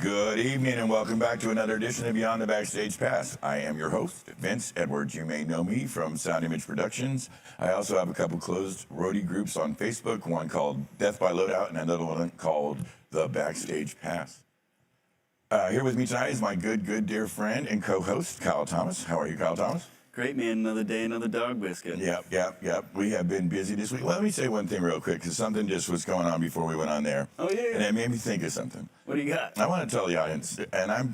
Good evening and welcome back to another edition of Beyond the Backstage Pass. I am your host, Vince Edwards. You may know me from Sound Image Productions. I also have a couple closed roadie groups on Facebook, one called Death by Loadout and another one called The Backstage Pass. Here with me tonight is my good dear friend and co-host, Kyle Thomas. How are you, Kyle Thomas? Great, man. Another day, another dog biscuit. Yep. We have been busy this week. Let me say one thing real quick, because something just was going on before we went on there. Oh, yeah. And it made me think of something. What do you got? I want to tell the audience, and I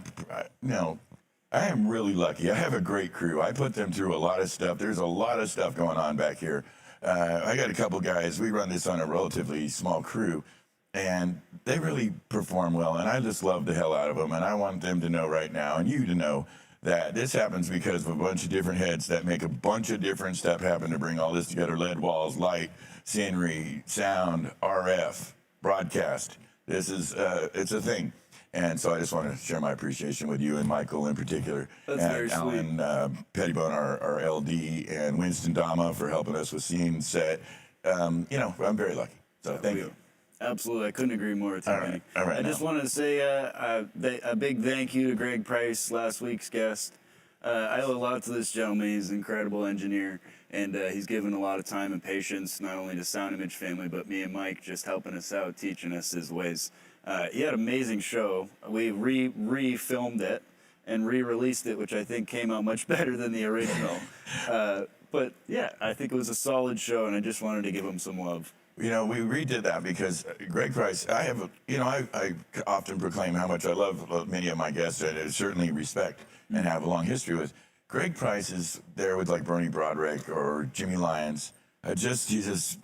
am really lucky. I have a great crew. I put them through a lot of stuff. There's a lot of stuff going on back here. I got a couple guys. We run this on a relatively small crew, and they really perform well, and I just love the hell out of them, and I want them to know right now, and you to know, that this happens because of a bunch of different heads that make a bunch of different stuff happen to bring all this together. LED walls, light, scenery, sound, RF, broadcast. This is, it's a thing. And so I just want to share my appreciation with you and Michael in particular. That's and very Alan Pettibone, our LD, and Winston Dama for helping us with scene set. I'm very lucky. So thank you. Absolutely, I couldn't agree more with you, Benny. All right, I just wanted to say a big thank you to Greg Price, last week's guest. I owe a lot to this gentleman. He's an incredible engineer, and he's given a lot of time and patience, not only to Sound Image family, but me and Mike, just helping us out, teaching us his ways. He had an amazing show. We re-filmed it and re-released it, which I think came out much better than the original. But yeah, I think it was a solid show, and I just wanted to give him some love. We redid that because Greg Price, I often proclaim how much I love many of my guests and I certainly respect and have a long history with. Greg Price is there with like Bernie Broderick or Jimmy Lyons. I don't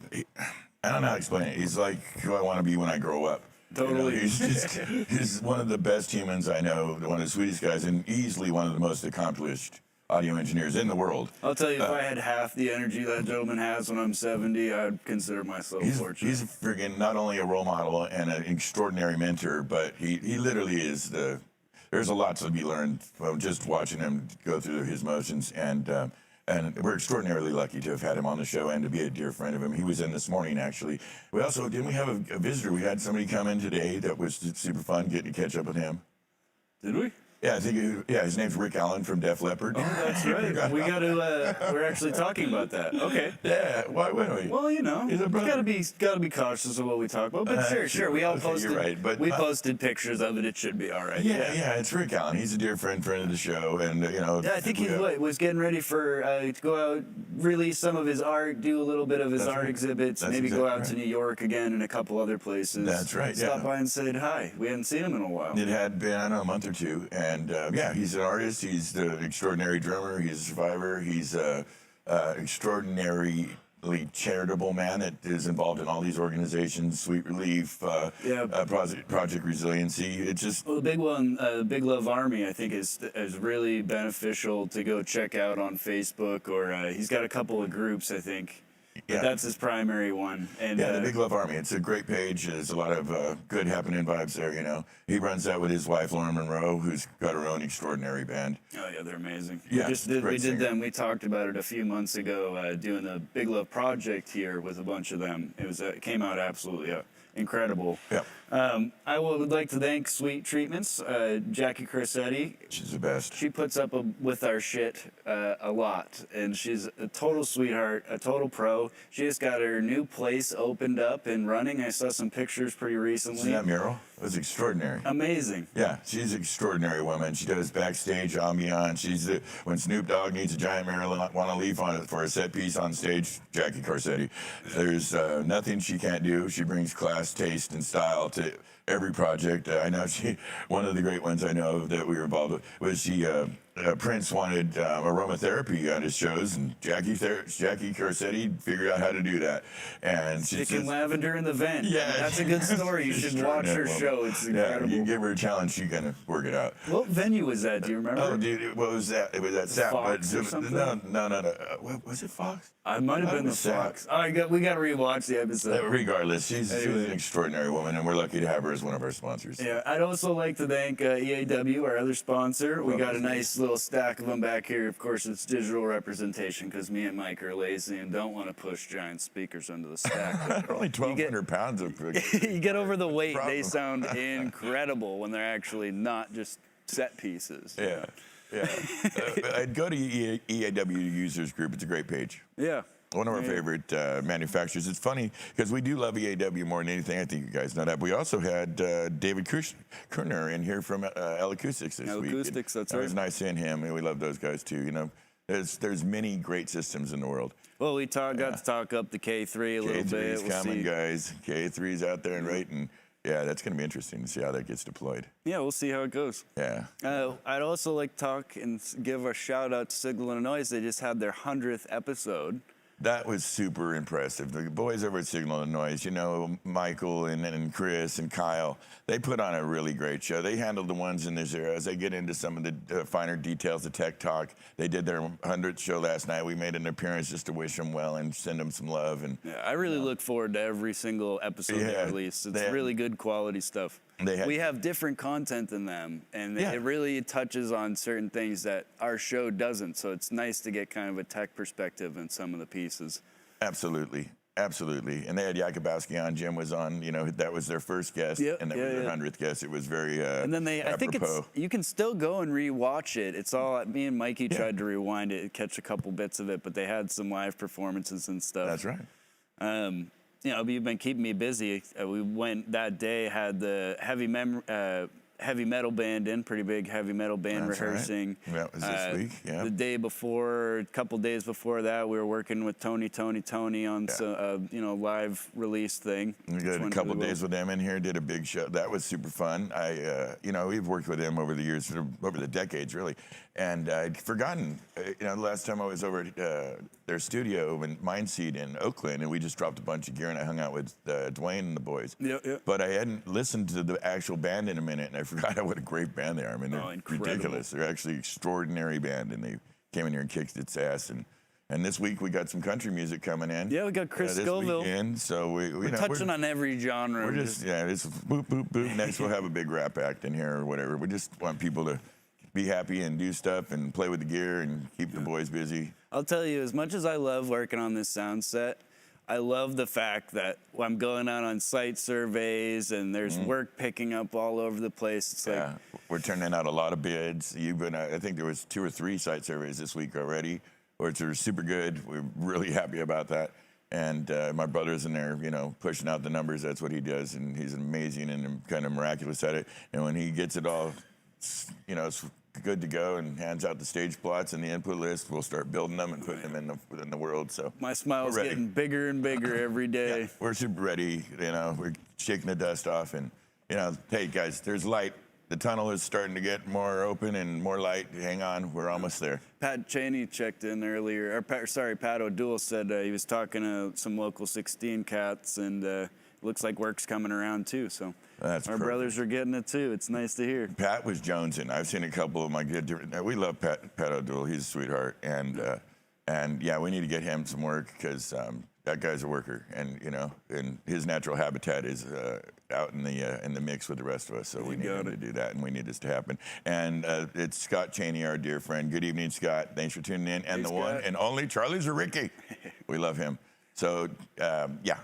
know how to explain it. He's like who I want to be when I grow up. Totally. He's one of the best humans I know, one of the sweetest guys, and easily one of the most accomplished audio engineers in the world. I'll tell you, if I had half the energy that gentleman has when I'm 70, I'd consider myself fortunate. He's friggin' not only a role model and an extraordinary mentor, but he literally is there's a lot to be learned from just watching him go through his motions, and we're extraordinarily lucky to have had him on the show and to be a dear friend of him. He was in this morning, actually. Didn't we have a visitor? We had somebody come in today that was super fun, getting to catch up with him. Did we? Yeah, his name's Rick Allen from Def Leppard. Oh, that's right. We got to. We're actually talking about that. Okay. Yeah. Why wouldn't we? Well, gotta be cautious of what we talk about. But sure. We all posted. You're right, but we posted pictures of it. It should be all right. Yeah. It's Rick Allen. He's a dear friend of the show, and Yeah, I think he was getting ready for to go out, release some of his art, do a little bit of his art exhibits, maybe go out to New York again and a couple other places. That's right. Stop by and said hi. We hadn't seen him in a while. It had been a month or two. And he's an artist. He's an extraordinary drummer. He's a survivor. He's an extraordinarily charitable man that is involved in all these organizations, Sweet Relief, Project Resiliency. It's just the big one, Big Love Army. I think is really beneficial to go check out on Facebook, or he's got a couple of groups, I think. But that's his primary one. And the Big Love Army. It's a great page. There's a lot of good happening vibes there, He runs that with his wife, Lauren Monroe, who's got her own extraordinary band. Oh, yeah, they're amazing. Yeah, we did them. We talked about it a few months ago, doing the Big Love Project here with a bunch of them. It came out absolutely incredible. Yeah. I would like to thank Sweet Treatments, Jackie Corsetti. She's the best. She puts up with our shit a lot, and she's a total sweetheart, a total pro. She just got her new place opened up and running. I saw some pictures pretty recently. See that mural? It was extraordinary. Amazing. Yeah, she's an extraordinary woman. She does backstage ambiance. When Snoop Dogg needs a giant mural and want to leave for a set piece on stage, Jackie Corsetti. There's nothing she can't do. She brings class, taste, and style to every project. I know one of the great ones I know that we were involved with was Prince wanted aromatherapy on his shows, and Jackie Corsetti figured out how to do that. And sticking lavender in the vent. Yeah, that's a good story. You should watch her show. It's incredible. Yeah, you give her a challenge, she's gonna work it out. What venue was that? Do you remember? Oh, dude, what was that? It was at Sap. Fox or something? No. Was it Fox? I might have been the Fox. We got to rewatch the episode. Regardless, she's an extraordinary woman, and we're lucky to have her as one of our sponsors. Yeah, I'd also like to thank EAW, our other sponsor. We got a nice little stack of them back here. Of course, it's digital representation because me and Mike are lazy and don't want to push giant speakers into the stack. They're only 1,200 pounds of You get over the weight, they sound incredible when they're actually not just set pieces. Yeah, yeah. I'd go to EAW Users Group. It's a great page. Yeah. One of our favorite manufacturers. It's funny because we do love EAW more than anything. I think you guys know that. We also had David Kerner in here from L Acoustics this week. Acoustics, that's right. It was nice seeing him, and we love those guys too. You know, there's many great systems in the world. Well, we got to talk up the K3 a little bit. K3's coming, guys. K3's out there and waiting. Yeah, that's going to be interesting to see how that gets deployed. Yeah, we'll see how it goes. Yeah. I'd also like to talk and give a shout out to Signal Illinois. They just had their 100th episode. That was super impressive. The boys over at Signal Illinois, you know, Michael and Chris and Kyle, they put on a really great show. They handled the ones in this era. As they get into some of the finer details of Tech Talk, they did their 100th show last night. We made an appearance just to wish them well and send them some love. And yeah, I really look forward to every single episode they release. It's really good quality stuff. We have different content than them, and it really touches on certain things that our show doesn't. So it's nice to get kind of a tech perspective in some of the pieces. Absolutely. Absolutely. And they had Jakubowski on. Jim was on. You know, that was their first guest, and that was their 100th guest. It was very and then I think you can still go and rewatch it. It's all, me and Mikey tried to rewind it, catch a couple bits of it, but they had some live performances and stuff. That's right. You know, you've been keeping me busy. We went that day, had the heavy metal band in, pretty big heavy metal band rehearsing. Right. That was this week, yeah. The day before, a couple days before that, we were working with Tony on some, live release thing. We did a couple days with them in here, did a big show. That was super fun. We've worked with them over the years, over the decades, really. And I'd forgotten, the last time I was over at their studio in Mindseed in Oakland, and we just dropped a bunch of gear, and I hung out with Dwayne and the boys. But I hadn't listened to the actual band in a minute, and I forgot what a great band they are. I mean, they're ridiculous. They're actually an extraordinary band, and they came in here and kicked its ass. And this week we got some country music coming in. Yeah, we got Chris Scoville. Weekend, so we're touching on every genre. We're just it's boop, boop, boop. Next we'll have a big rap act in here or whatever. We just want people to be happy and do stuff and play with the gear and keep the boys busy. I'll tell you, as much as I love working on this sound set, I love the fact that I'm going out on site surveys and there's work picking up all over the place. It's like, we're turning out a lot of bids. I think there was 2 or 3 site surveys this week already, which are super good. We're really happy about that. And my brother's in there, pushing out the numbers. That's what he does, and he's amazing and kind of miraculous at it. And when he gets it all, it's good to go and hands out the stage plots and the input list, we'll start building them and putting them in the world. So my smile's getting bigger and bigger every day. Yeah, we're super ready. We're shaking the dust off, and hey guys, there's light. The tunnel is starting to get more open and more light. Hang on, we're almost there. Pat Cheney checked in earlier. Pat O'Doul said he was talking to some local 16 cats, and looks like work's coming around too. So our brothers are getting it too. It's nice to hear. Pat was jonesing. I've seen a couple of my good. We love Pat O'Doul. He's a sweetheart, and we need to get him some work because that guy's a worker, and his natural habitat is out in the mix with the rest of us. So we need him to do that, and we need this to happen. And it's Scott Cheney, our dear friend. Good evening, Scott. Thanks for tuning in. And the one and only Charlie Zaricki. We love him. So,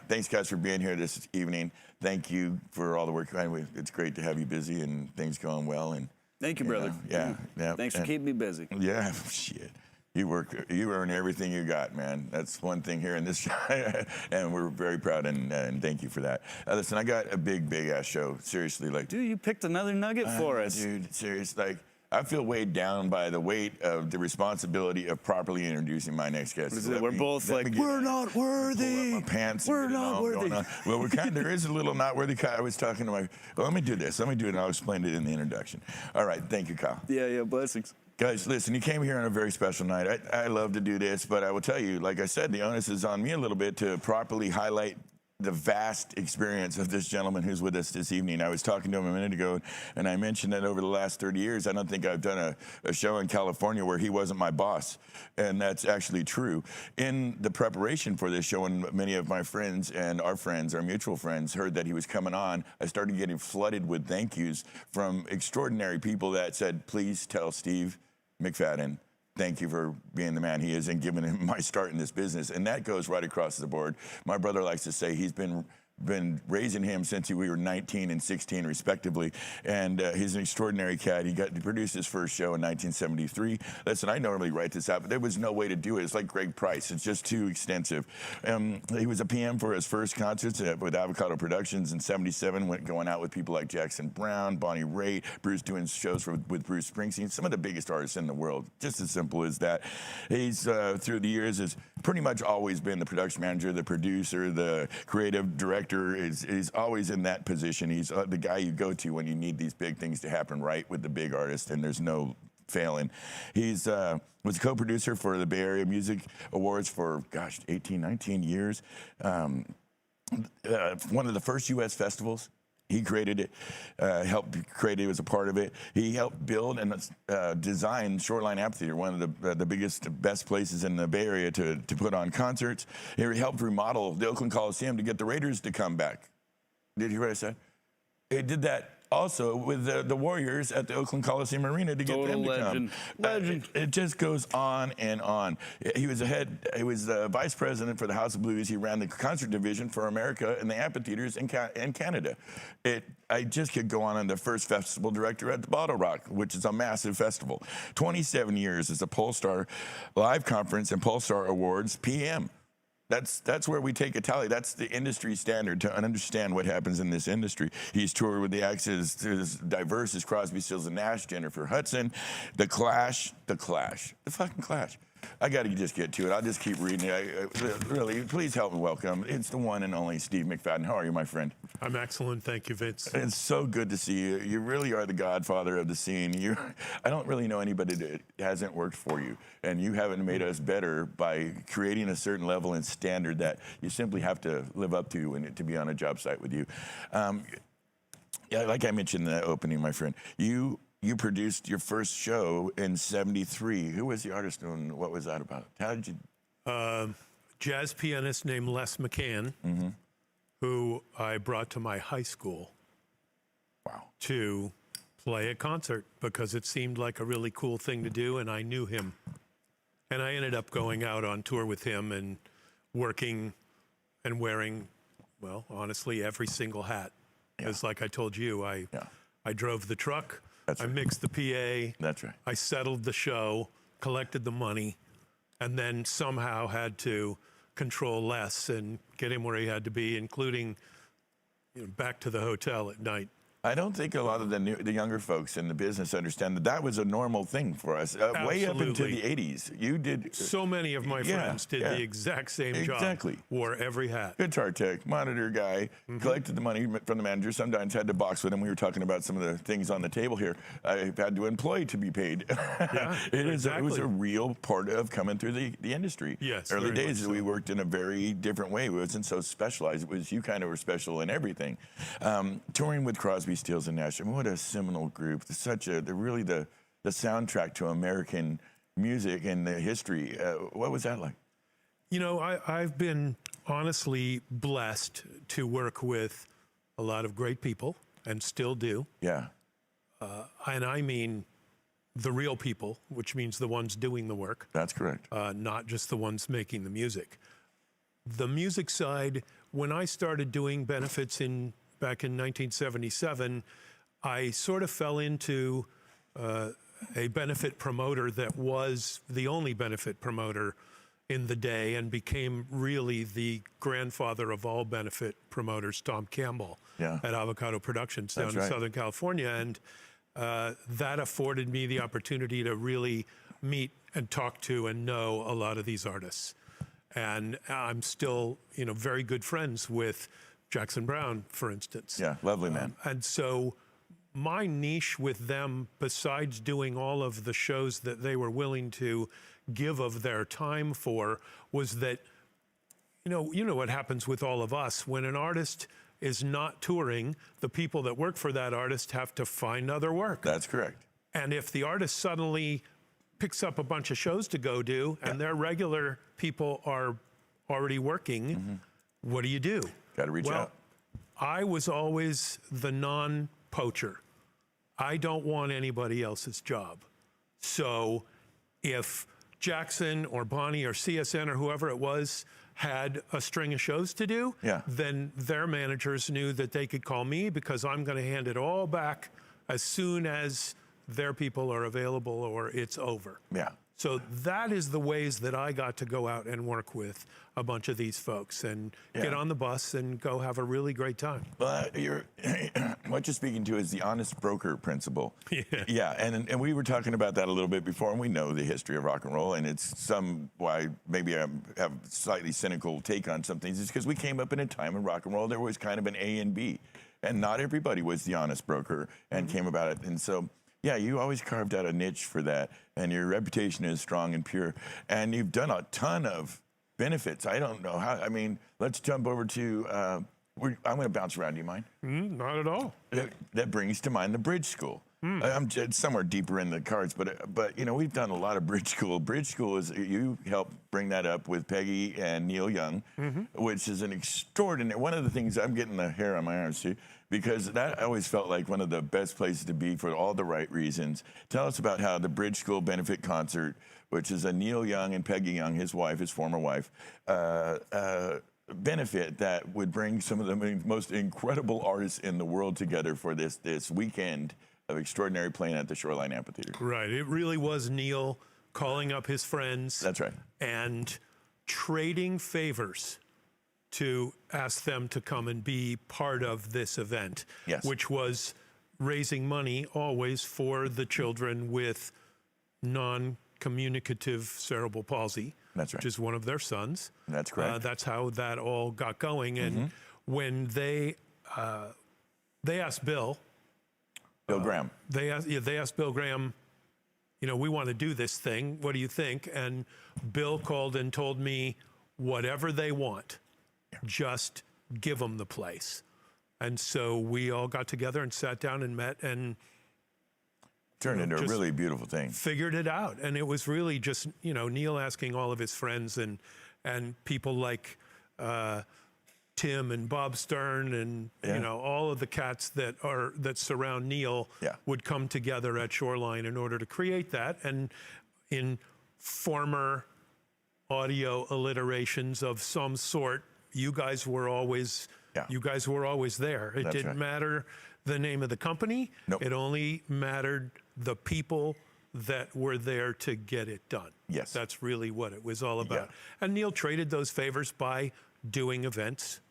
thanks, guys, for being here this evening. Thank you for all the work. It's great to have you busy and things going well. And thank you, brother. Thanks for keeping me busy. Yeah, shit. You earn everything you got, man. That's one thing here in this show, and we're very proud and thank you for that. Listen, I got a big ass show. Seriously, dude, you picked another nugget for us, dude. Seriously, I feel weighed down by the weight of the responsibility of properly introducing my next guest. We're both like, we're not worthy. Pull up my pants. We're not worthy. Well, there is a little not worthy. I was talking to let me do this. Let me do it, and I'll explain it in the introduction. All right. Thank you, Kyle. Yeah, blessings. Guys, listen, you came here on a very special night. I love to do this, but I will tell you, like I said, the onus is on me a little bit to properly highlight the vast experience of this gentleman who's with us this evening. I was talking to him a minute ago, and I mentioned that over the last 30 years, I don't think I've done a show in California where he wasn't my boss, and that's actually true. In the preparation for this show, and many of my friends and our mutual friends, heard that he was coming on, I started getting flooded with thank yous from extraordinary people that said, please tell Steve MacFadyen, thank you for being the man he is and giving him my start in this business. And that goes right across the board. My brother likes to say he's been raising him since we were 19 and 16 respectively, and he's an extraordinary cat. He produced his first show in 1973. Listen, I normally write this out, but there was no way to do it. It's like Greg Price. It's just too extensive. He was a PM for his first concerts with Avocado Productions in 77, going out with people like Jackson Browne, Bonnie Raitt, Bruce doing shows with Bruce Springsteen, some of the biggest artists in the world. Just as simple as that. He's, through the years, has pretty much always been the production manager, the producer, the creative director. Is always in that position. He's the guy you go to when you need these big things to happen right with the big artist, and there's no failing. He's was a co-producer for the Bay Area Music Awards for, 18, 19 years. One of the first U.S. festivals. He created it, helped create it, was a part of it. He helped build and design Shoreline Amphitheater, one of the biggest, best places in the Bay Area to put on concerts. He helped remodel the Oakland Coliseum to get the Raiders to come back. Did you hear what I said? He did that also with the Warriors at the Oakland Coliseum Arena to get them to legend. come. Legend. It just goes on and on. He was the vice president for the House of Blues. He ran the concert division for America and the amphitheaters in Canada. I just could go on. I'm the first festival director at the Bottle Rock, which is a massive festival. 27 years as a Polestar Live Conference and Polestar Awards PM. That's where we take a tally. That's the industry standard to understand what happens in this industry. He's toured with the acts as diverse as Crosby, Stills and Nash, Jennifer Hudson, The fucking Clash. I got to just get to it. I'll just keep reading it. Really, please help me welcome. It's the one and only Steve MacFadyen. How are you, my friend? I'm excellent. Thank you, Vince. It's so good to see you. You really are the godfather of the scene. I don't really know anybody that hasn't worked for you, and you haven't made us better by creating a certain level and standard that you simply have to live up to and to be on a job site with you. Yeah, like I mentioned in the opening, my friend, you produced your first show in '73. Who was the artist and what was that about? How did you? Jazz pianist named Les McCann, who I brought to my high school. Wow. To play a concert because it seemed like a really cool thing to do, and I knew him. And I ended up going out on tour with him and working and wearing, well, honestly, every single hat. Because like I told you, I drove the truck. That's I right. mixed the PA. That's right. I settled the show, collected the money, and then somehow had to control Les and get him where he had to be, including back to the hotel at night. I don't think a lot of the younger folks in the business understand that was a normal thing for us. Way up into the 80s. You did. So many of my friends did the exact same job. Exactly. Wore every hat. Guitar tech, monitor guy, collected the money from the manager, sometimes had to box with him. We were talking about some of the things on the table here. I've had to employ to be paid. Yeah, It was a real part of coming through the industry. Yes, Early very days, much so. we worked in a very different way. It wasn't so specialized. It was you kind of were special in everything. Touring with Crosby, Stills and Nash. I mean, what a seminal group. They're really the soundtrack to American music and the history. What was that like? I've been honestly blessed to work with a lot of great people and still do. Yeah. And I mean the real people, which means the ones doing the work. That's correct. Not just the ones making the music. The music side, when I started doing benefits back in 1977, I sort of fell into a benefit promoter that was the only benefit promoter in the day and became really the grandfather of all benefit promoters, Tom Campbell, at Avocado Productions down in Southern California. And that afforded me the opportunity to really meet and talk to and know a lot of these artists. And I'm still, very good friends with Jackson Browne, for instance. Yeah, lovely man. And so my niche with them, besides doing all of the shows that they were willing to give of their time for, was that, you know what happens with all of us. When an artist is not touring, the people that work for that artist have to find other work. That's correct. And if the artist suddenly picks up a bunch of shows to go do, and their regular people are already working, what do you do? Got to reach out. I was always the non-poacher. I don't want anybody else's job. So if Jackson or Bonnie or CSN or whoever it was had a string of shows to do, Yeah. then their managers knew that they could call me because I'm going to hand it all back as soon as their people are available or it's over. Yeah. So that is the ways that I got to go out and work with a bunch of these folks and get on the bus and go have a really great time. Well, what you're speaking to is the honest broker principle. Yeah, and we were talking about that a little bit before, and we know the history of rock and roll, and it's why maybe I have a slightly cynical take on some things. It's because we came up in a time in rock and roll there was kind of an A and B, and not everybody was the honest broker and came about it, and so. Yeah, you always carved out a niche for that, and your reputation is strong and pure, and you've done a ton of benefits. I don't know how. I mean, let's jump over to. I'm going to bounce around. Do you mind? Not at all. That brings to mind the Bridge School. I'm just somewhere deeper in the cards, but you know we've done a lot of Bridge School. Bridge School is you helped bring that up with Peggy and Neil Young, which is an extraordinary. One of the things I'm getting the hair on my arms too, because that always felt like one of the best places to be for all the right reasons. Tell us about how the Bridge School benefit concert, which is a Neil Young and Peggy Young, his wife, his former wife. Benefit that would bring some of the most incredible artists in the world together for this weekend of extraordinary playing at the Shoreline Amphitheater. Right. It really was Neil calling up his friends. That's right. And trading favors to ask them to come and be part of this event, Yes. which was raising money always for the children with non-communicative cerebral palsy. That's right. Which is one of their sons. That's correct. That's how that all got going. And when they asked Bill Graham. they asked Bill Graham, you know, we want to do this thing. What do you think? And Bill called and told me, whatever they want, just give them the place. And so we all got together and sat down and met and Turned into a just really beautiful thing. figured it out. And it was really just, you know, Neil asking all of his friends and people like Tim and Bob Stern and you know all of the cats that surround Neil would come together at Shoreline in order to create that. And in former audio alliterations of some sort, you guys were always there. It didn't matter the name of the company. Nope. It only mattered the people that were there to get it done. Yes. That's really what it was all about. And Neil traded those favors by doing events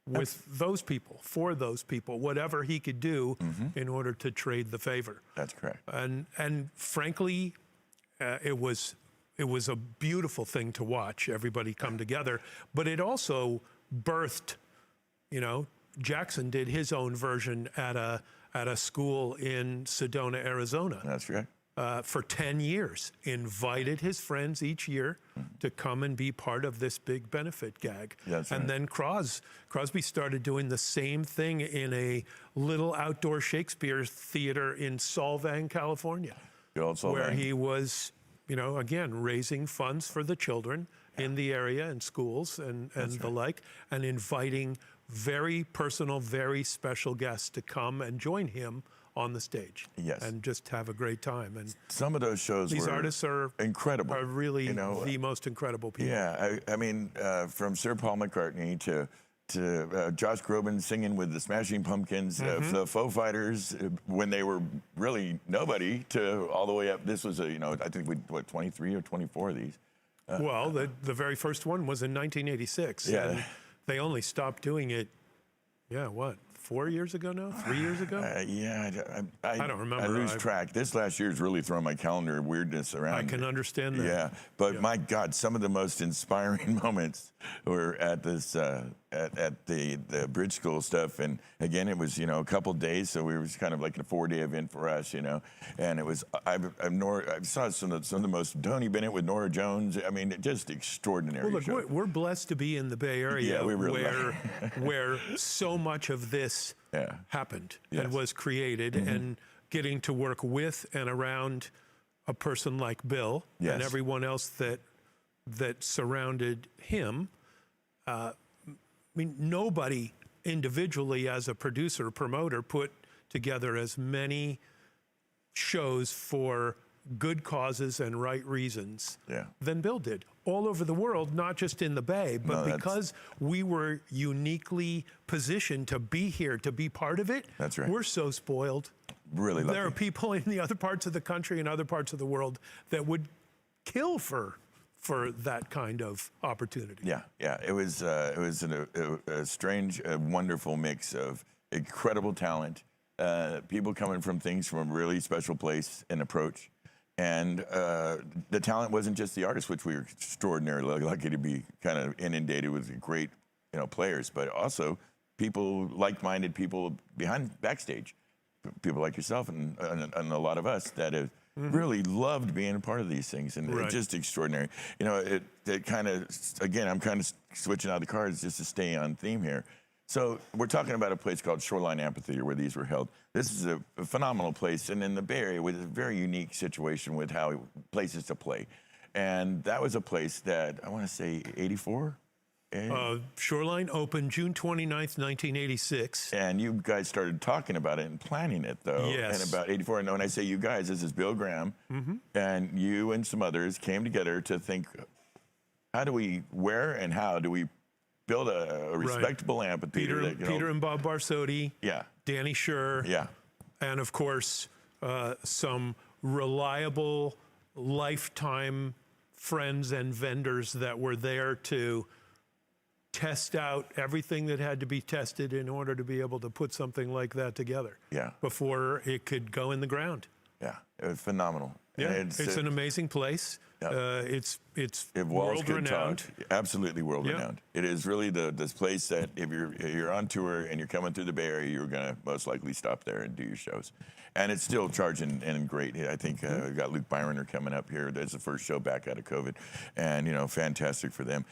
with those people, for those people, whatever he could do in order to trade the favor. That's correct. And frankly, it was a beautiful thing to watch everybody come together. But it also birthed, you know, Jackson did his own version at a school in Sedona, Arizona. That's right. For 10 years, invited his friends each year to come and be part of this big benefit gag. That's and right. then Crosby started doing the same thing in a little outdoor Shakespeare theater in Solvang, California, Good old Solvang. where he was, you know, again, raising funds for the children in the area and schools and the like, and inviting very personal, very special guests to come and join him on the stage. Yes. And just have a great time. And Some of those shows these were artists are incredible. Are really you know, the most incredible people. Yeah, I mean, from Sir Paul McCartney to Josh Groban singing with the Smashing Pumpkins, the Foo Fighters when they were really nobody, to all the way up. This was I think 23 or 24 of these. Well, the very first one was in 1986. Yeah. And they only stopped doing it, 4 years ago now? 3 years ago? I don't remember. I lose track. This last year's really thrown my calendar weirdness around. I can understand that. Yeah, but my God, some of the most inspiring moments were at this at the Bridge School stuff. And again, it was a couple days, so it was kind of like a 4-day event for us, And it was I saw some of the most Tony Bennett with Norah Jones. I mean, just extraordinary. Well, look, we're blessed to be in the Bay Area, we really where so much of this happened and was created, and getting to work with and around a person like Bill and everyone else that surrounded him. I mean, nobody individually as a producer, promoter, put together as many shows for good causes and right reasons Yeah. than Bill did. All over the world, not just in the Bay, but No, that's- because we were uniquely positioned to be here, to be part of it, That's right. we're so spoiled. Really lucky. There are people in the other parts of the country and other parts of the world that would kill for that kind of opportunity. Yeah, yeah. It was a strange, wonderful mix of incredible talent, people coming from things from a really special place and approach, and the talent wasn't just the artists, which we were extraordinarily lucky to be kind of inundated with great, players, but also people, like-minded people backstage, people like yourself and a lot of us that have really loved being a part of these things, and Right. it's just extraordinary. It kind of, again, I'm kind of switching out the cards just to stay on theme here. So we're talking about a place called Shoreline Amphitheater where these were held. This is a phenomenal place, and in the Bay Area with a very unique situation with how places to play. And that was a place that, I want to say 84? Shoreline opened June 29th, 1986. And you guys started talking about it and planning it, though. Yes. And about 84. And when I say you guys, this is Bill Graham. And you and some others came together to think, where and how do we build a respectable amphitheater? Peter and Bob Barsotti, Yeah. Danny Scher, Yeah. and of course, some reliable, lifetime friends and vendors that were there to test out everything that had to be tested in order to be able to put something like that together. Yeah. Before it could go in the ground. Yeah. It was phenomenal. Yeah, And it's an amazing place. Yeah. It's If walls world could renowned. talk, absolutely world renowned. It is really this place that if you're on tour and you're coming through the Bay Area, you're going to most likely stop there and do your shows. And it's still charging and great. I think we've got Luke Byroner coming up here. There's the first show back out of COVID, and fantastic for them.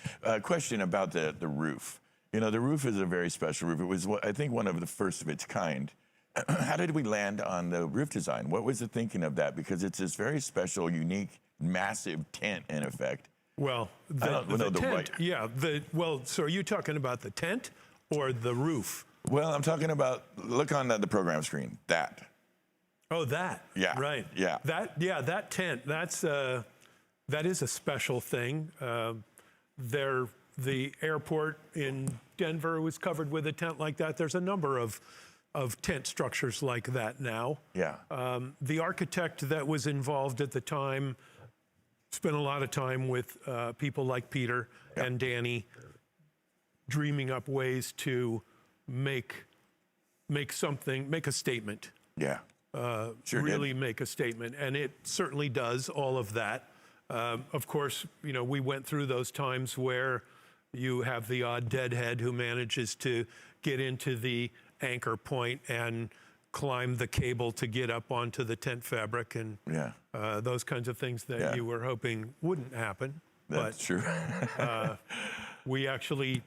Question about the roof. The roof is a very special roof. It was, I think, one of the first of its kind. How did we land on the roof design? What was the thinking of that? Because it's this very special, unique, massive tent, in effect. Well, I don't know the tent, right. yeah. So are you talking about the tent or the roof? Well, I'm talking about, look on the program screen, that. Oh, that. Yeah, Right. yeah. That tent. That is a special thing. The airport in Denver was covered with a tent like that. There's a number of tent structures like that now. Yeah. The architect that was involved at the time spent a lot of time with people like Peter and Danny, dreaming up ways to make a statement. Yeah. Sure Really did. make a statement, and it certainly does all of that. Of course, we went through those times where you have the odd deadhead who manages to get into the anchor point and climb the cable to get up onto the tent fabric, and Yeah. those kinds of things that Yeah. you were hoping wouldn't happen. That's true. We actually,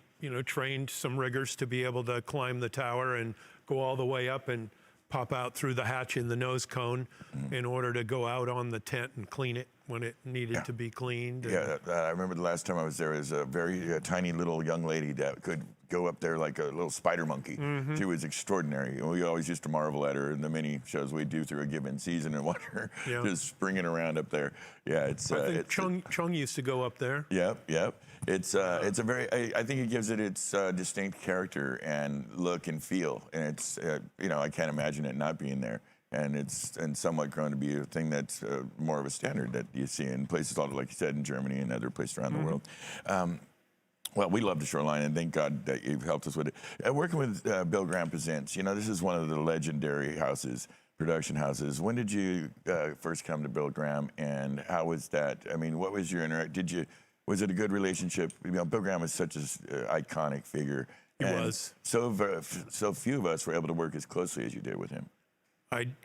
trained some riggers to be able to climb the tower and go all the way up and pop out through the hatch in the nose cone in order to go out on the tent and clean it when it needed to be cleaned. Yeah, I remember the last time I was there, was a very tiny little young lady that could go up there like a little spider monkey. She was extraordinary. And we always used to marvel at her in the mini shows we do through a given season and watch her just springing around up there. Yeah, it's. I think Chung used to go up there. Yep. It's a very. I think it gives it its distinct character and look and feel, and it's. I can't imagine it not being there. And it's somewhat grown to be a thing that's more of a standard that you see in places, like you said, in Germany and other places around the world. Well, we love the Shoreline, and thank God that you've helped us with it. Working with Bill Graham Presents, this is one of the legendary production houses. When did you first come to Bill Graham, and how was that? I mean, what was your was it a good relationship? Bill Graham is such an iconic figure. He was. So few of us were able to work as closely as you did with him.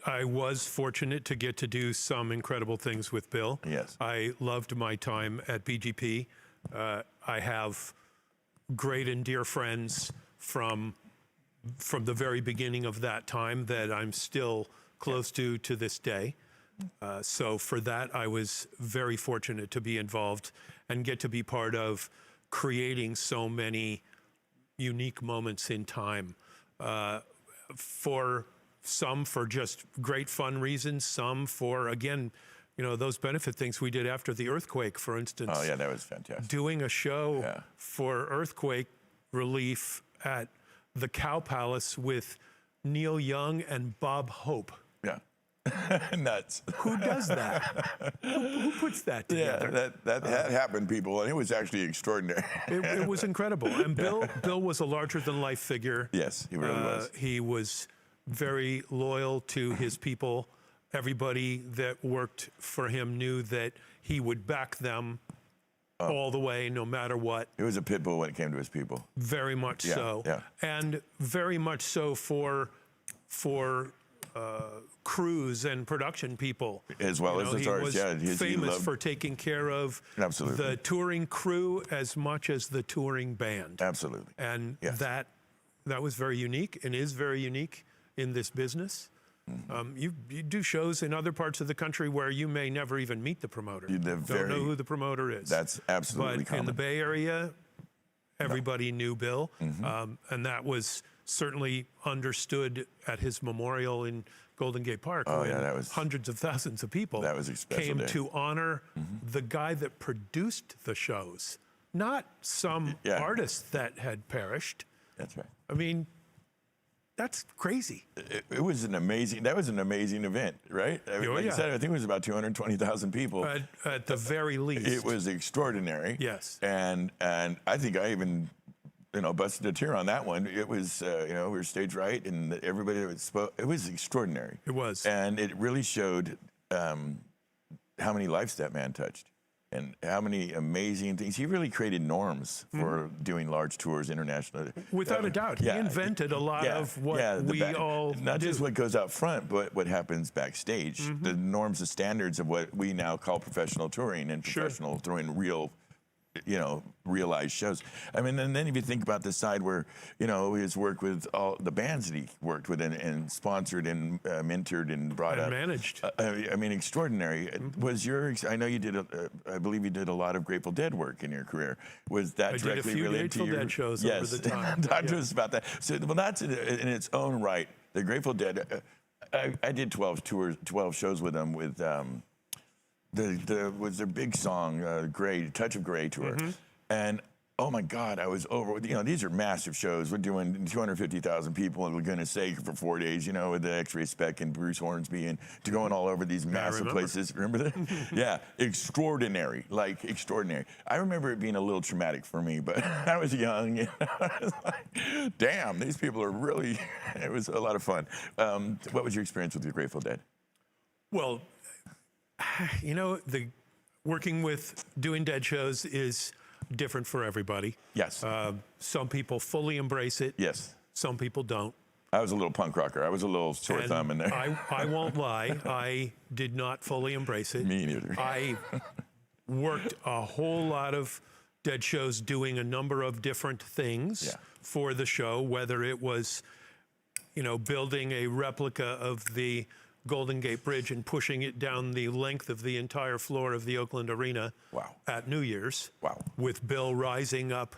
I was fortunate to get to do some incredible things with Bill. Yes. I loved my time at BGP. I have great and dear friends from the very beginning of that time that I'm still close to this day. So for that, I was very fortunate to be involved and get to be part of creating so many unique moments in time. For some for just great fun reasons, some for, again, those benefit things we did after the earthquake, for instance. Oh yeah, that was fantastic. Doing a show Yeah. for earthquake relief at the Cow Palace with Neil Young and Bob Hope. Yeah. Nuts. Who does that? Who puts that Yeah, together? that happened, people, and it was actually extraordinary. It was incredible. And Bill was a larger-than-life figure. Yes, he really was. He was very loyal to his people. Everybody that worked for him knew that he would back them all the way, no matter what. It was a pit bull when it came to his people. Very much so. Yeah. And very much so for crews and production people. As well as the stars. He was Yeah, he famous loved- for taking care of Absolutely. the touring crew as much as the touring band. Absolutely. And Yes. that was very unique and is very unique in this business. Mm-hmm. You do shows in other parts of the country where you may never even meet the promoter. Don't know who the promoter is. That's absolutely But common. in the Bay Area, everybody knew Bill, Mm-hmm. and that was certainly understood at his memorial in Golden Gate Park. Oh, when yeah, that was- hundreds of thousands of people That was a special came day. Mm-hmm. to honor the guy that produced the shows, not some Yeah. artist that had perished. That's right. I mean, that's crazy. It was an amazing event, right? I mean, Oh, like you yeah. said, I think it was about 220,000 people. At the very least. It was extraordinary. Yes. And I think I even, busted a tear on that one. It was, we were stage right, and everybody that spoke. It was extraordinary. It was. And it really showed how many lives that man touched, and how many amazing things. He really created norms for doing large tours internationally. Without a doubt. He invented a lot of what we all not do. just what goes out front, but what happens backstage. The norms, the standards of what we now call professional touring and professional touring, real, realized shows. I mean, and then if you think about the side where, his work with all the bands that he worked with and sponsored and mentored and brought And up. managed. I mean, extraordinary. Was I know you did, I believe you did a lot of Grateful Dead work in your career. Was that I did a directly few related Grateful to your... Dead shows yes. over the time. Talk to us about that. So, well, that's in its own right. The Grateful Dead, I did 12 shows with them with... was their big song, Touch of Grey tour. And oh my God, I was over, these are massive shows. We're doing 250,000 people in Laguna Seca for 4 days, with the X-Ray Spec and Bruce Hornsby and to going all over these massive places. Remember that? Yeah, extraordinary, like extraordinary. I remember it being a little traumatic for me, but I was young. I was like, damn, these people are really, it was a lot of fun. What was your experience with the Grateful Dead? Well, working with doing Dead shows is different for everybody. Yes. Some people fully embrace it. Yes. Some people don't. I was a little punk rocker. I was a little sore And thumb in there. I won't lie. I did not fully embrace it. Me neither. I worked a whole lot of Dead shows doing a number of different things for the show, whether it was, building a replica of the Golden Gate Bridge and pushing it down the length of the entire floor of the Oakland Arena at New Year's. Wow. With Bill rising up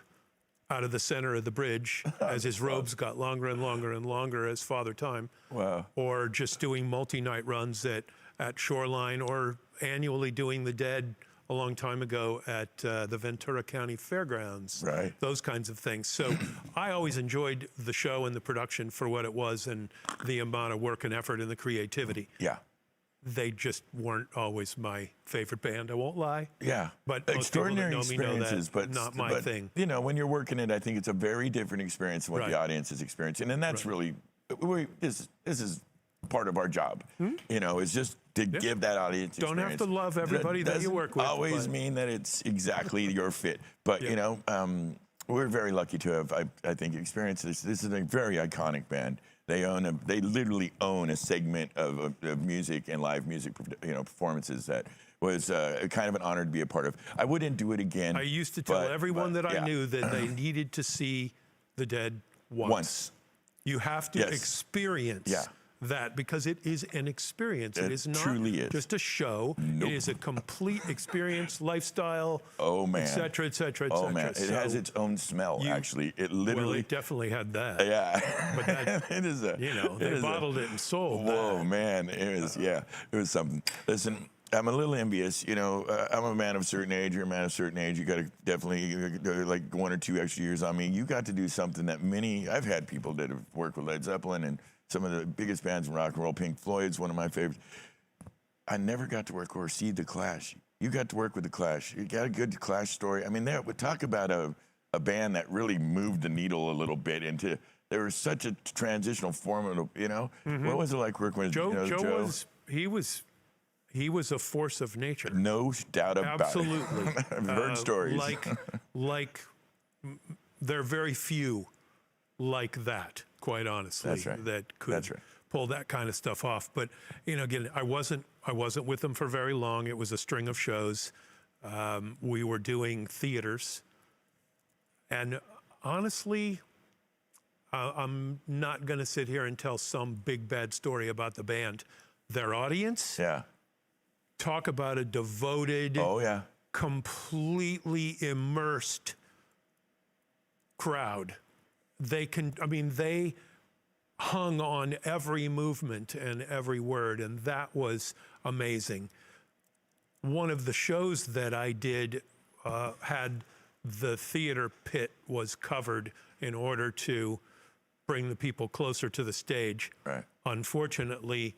out of the center of the bridge as his robes got longer and longer and longer as Father Time. Wow. Or just doing multi-night runs at Shoreline, or annually doing the Dead a long time ago at the Ventura County Fairgrounds. Right. Those kinds of things. So I always enjoyed the show and the production for what it was, and the amount of work and effort and the creativity. Yeah. They just weren't always my favorite band, I won't lie. Yeah. But most extraordinary people that know me know that, experiences, but not my thing. When you're working it, I think it's a very different experience than what the audience is experiencing, and that's really this is part of our job. Is just to give that audience Don't experience. have to love everybody that you work with. Always mean that it's exactly your fit, but we're very lucky to have, I think, experienced this. This is a very iconic band. They literally own a segment of music and live music, performances that was kind of an honor to be a part of. I wouldn't do it again. I used to tell everyone that I knew that they needed to see the Dead once. You have to experience that, because it is an experience. It is not truly is. just a show. Nope. It is a complete experience, lifestyle, man. et cetera, et cetera, et Oh cetera. man, it has its own smell. Actually, it literally. Well, it definitely had that. Yeah, But that, it is a. they bottled it and sold Whoa, that. man, it was it was something. Listen, I'm a little envious. You know, I'm a man of a certain age. You're a man of a certain age. You got to definitely like 1 or 2 extra years on me. You got to do something that I've had people that have worked with Led Zeppelin and some of the biggest bands in rock and roll. Pink Floyd's one of my favorites. I never got to work or see the Clash. You got to work with the Clash. You got a good Clash story. I mean, there would talk about a band that really moved the needle a little bit into. There was such a transitional form, you know. What was it like working with Joe? Joe? He was a force of nature. No doubt about Absolutely. it. I've heard stories. Like there are very few like that, quite honestly, That's right. that could That's right. pull that kind of stuff off. But you know, again, I wasn't with them for very long. It was a string of shows. We were doing theaters, and honestly, I'm not going to sit here and tell some big bad story about the band. Their audience, Yeah. talk about a devoted, Oh yeah. completely immersed crowd. They hung on every movement and every word, and that was amazing. One of the shows that I did had the theater pit was covered in order to bring the people closer to the stage. Right. Unfortunately,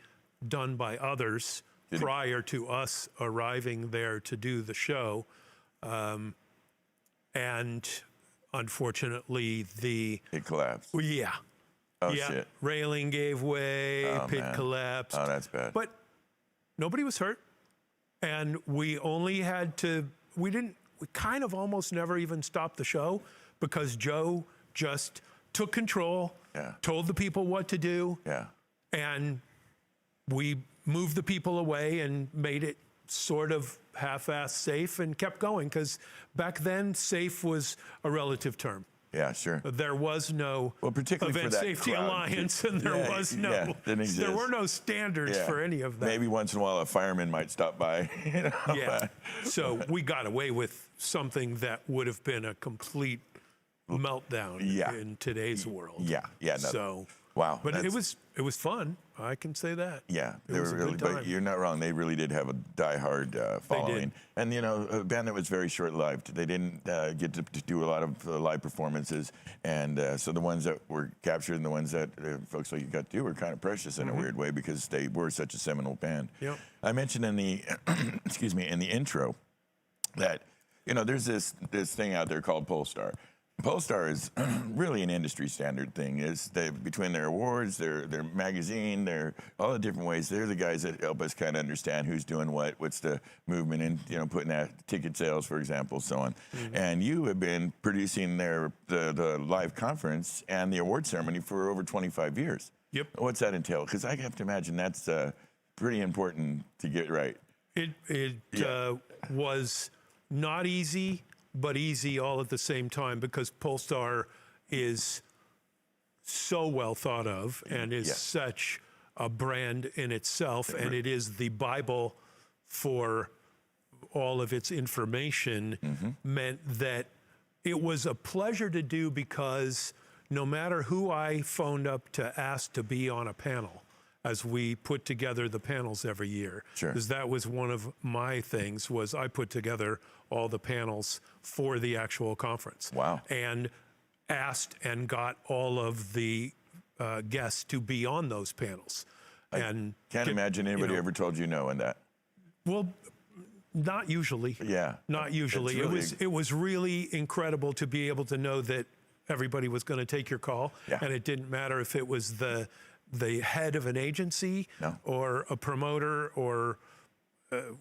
done by others prior to us arriving there to do the show. And unfortunately, It collapsed. yeah. Oh yeah, shit. railing gave way, pit man. collapsed. Oh, that's bad. But nobody was hurt. And we only had to, we kind of almost never even stopped the show because Joe just took control, Yeah. told the people what to do, Yeah. and we moved the people away and made it sort of half-assed safe and kept going because back then safe was a relative term. Yeah, sure. There was no particularly Event for that Safety crowd. Alliance, and there Yeah, was yeah, didn't exist. there were no standards Yeah. for any of that. Maybe once in a while a fireman might stop by. You know? Yeah. So we got away with something that would have been a complete meltdown Yeah. in today's world. Yeah. Yeah. No. So Wow. but that's- it was fun. I can say that. Yeah, It they was were a really. good But time. you're not wrong. They really did have a diehard following, and you know, a band that was very short-lived. They didn't get to do a lot of live performances, and so the ones that were captured and the ones that folks like you got to do were kind of precious in a weird way because they were such a seminal band. Yep. I mentioned in the excuse me in the intro that you know there's this thing out there called Polestar. Polestar is really an industry standard thing. Between their awards, their magazine, their all the different ways. They're the guys that help us kind of understand who's doing what's the movement in putting that ticket sales, for example, so on. And you have been producing the live conference and the award ceremony for over 25 years. Yep. What's that entail? Because I have to imagine that's pretty important to get right. It was not easy, but easy all at the same time because Polestar is so well thought of and is Yes. such a brand in itself, and it is the Bible for all of its information, meant that it was a pleasure to do because no matter who I phoned up to ask to be on a panel, as we put together the panels every year. Sure. Because that was one of my things was I put together all the panels for the actual conference. Wow. And asked and got all of the guests to be on those panels. And Can't imagine anybody know, ever told you no in that. well, not usually. Yeah. Not usually. It's really- It was really incredible to be able to know that everybody was going to take your call, Yeah. and it didn't matter if it was the head of an agency No. or a promoter or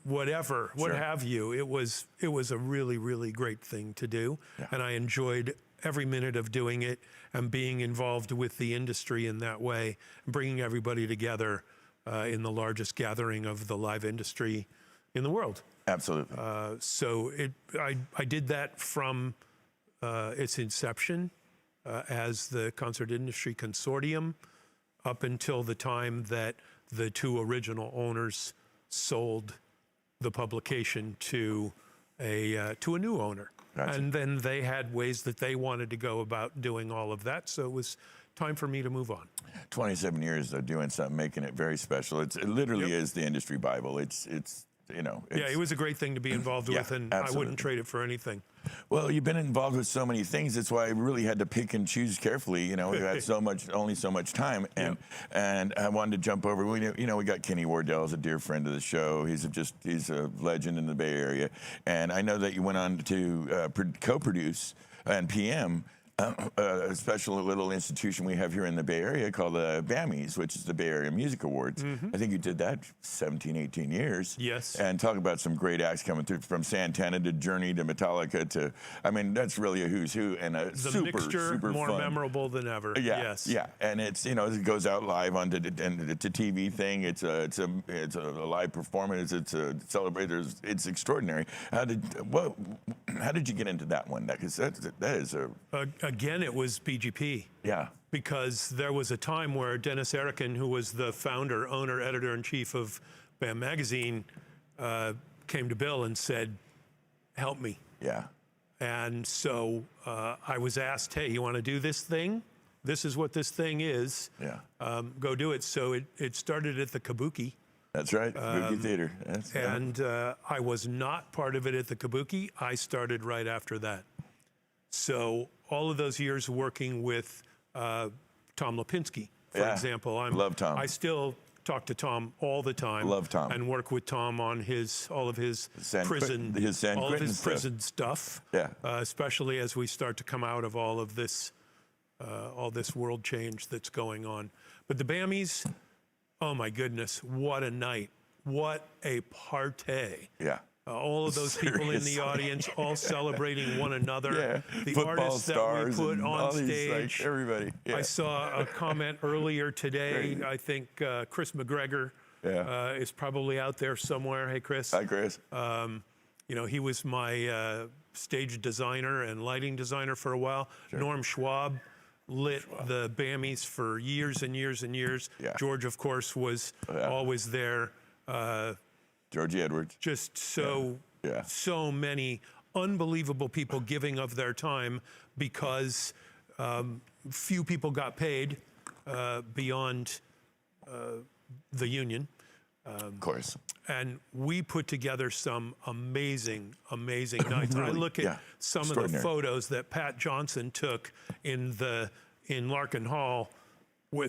whatever, what Sure. have you. It was a really, really great thing to do, Yeah. and I enjoyed every minute of doing it and being involved with the industry in that way, bringing everybody together in the largest gathering of the live industry in the world. Absolutely. So I did that from its inception as the Concert Industry Consortium up until the time that the two original owners sold the publication to a new owner. Gotcha. And then they had ways that they wanted to go about doing all of that. So it was time for me to move on. 27 years of doing something, making it very special. It literally Yep. is the industry Bible. It's Yeah, it was a great thing to be involved with, and I absolutely. wouldn't trade it for anything. Well, you've been involved with so many things. That's why I really had to pick and choose carefully. We had only so much time, and I wanted to jump over. We got Kenny Wardell as a dear friend of the show. He's a legend in the Bay Area, and I know that you went on to co-produce and PM a special little institution we have here in the Bay Area called the BAMIs, which is the Bay Area Music Awards. I think you did that 17, 18 years. Yes. And talk about some great acts coming through, from Santana to Journey to Metallica to, that's really a who's who, and a The super mixture, more fun. memorable than ever. Yeah, Yes. yeah, and it's it goes out live on the TV thing. It's a live performance. It's a celebrators. It's extraordinary. How did you get into that one? Because that is a Again, it was BGP. yeah. Because there was a time where Dennis Erikin, who was the founder, owner, editor-in-chief of BAM Magazine, came to Bill and said, help me. Yeah. And so I was asked, hey, you want to do this thing? This is what this thing is. Yeah. Go do it. So it started at the Kabuki. That's right. Kabuki Theater. And I was not part of it at the Kabuki. I started right after that. So all of those years working with Tom Lipinski, for example. Love Tom. I still talk to Tom all the time. Love Tom. And work with Tom on all of his prison stuff. Yeah. Especially as we start to come out of all this world change that's going on. But the BAMIs, oh my goodness, what a night. What a party. Yeah. All of those people in the audience, all celebrating one another. Yeah. The Football artists that stars we put and on all these, stage. everybody. Yeah. I saw a comment earlier today. I think Chris McGregor is probably out there somewhere. Hey, Chris. Hi, Chris. He was my stage designer and lighting designer for a while. Sure. Norm Schwab lit the BAMIs for years and years and years. Yeah. George, of course, was always there. Georgie Edwards. Just so many unbelievable people giving of their time because few people got paid beyond the union. Of course. And we put together some amazing nights. I look at some of the photos that Pat Johnson took in Larkin Hall